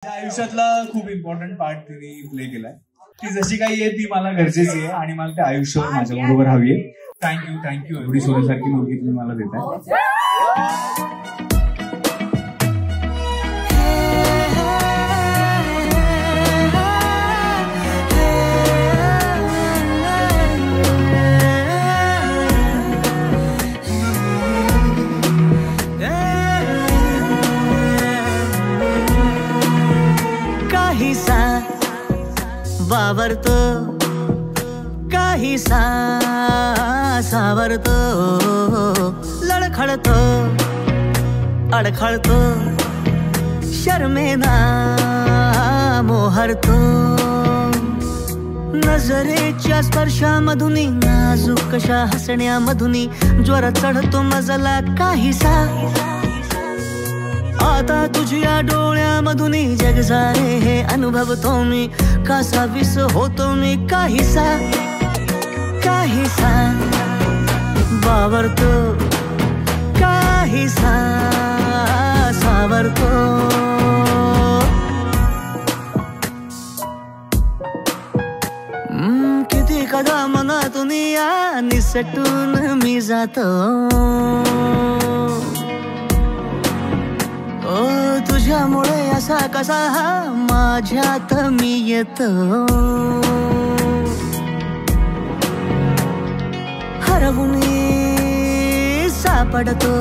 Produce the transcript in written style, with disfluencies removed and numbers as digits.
माझ्या आयुष्यातला खूप इम्पॉर्टंट पार्ट तिने प्ले केलाय. ती जशी काही आहे ती मला गरजेची आहे आणि मला ते आयुष्य माझ्या बरोबर हवी आहे. थँक्यू एवढी सोन्यासारखी मुलगी तुम्ही मला देताय. वावरतो काहीसा सावरतो लडखडतो अडखळतो शर्मेना मोहरतो नजरेच्या स्पर्शामधुनी नाजूक कशा हसण्यामधुनी ज्वर चढतो मजला काहीसा आता तुझ्या डोळ्यामधुनी जग सारे हे अनुभवतो मी कसा विस होतो मी काहीसा काहीसा वावरतो काहीसा सावरतो किती कदा मनातून या निसटून मी जातो तुझ्यामुळे असा कसा हा माझ्यात मी येतो हरवून सापडतो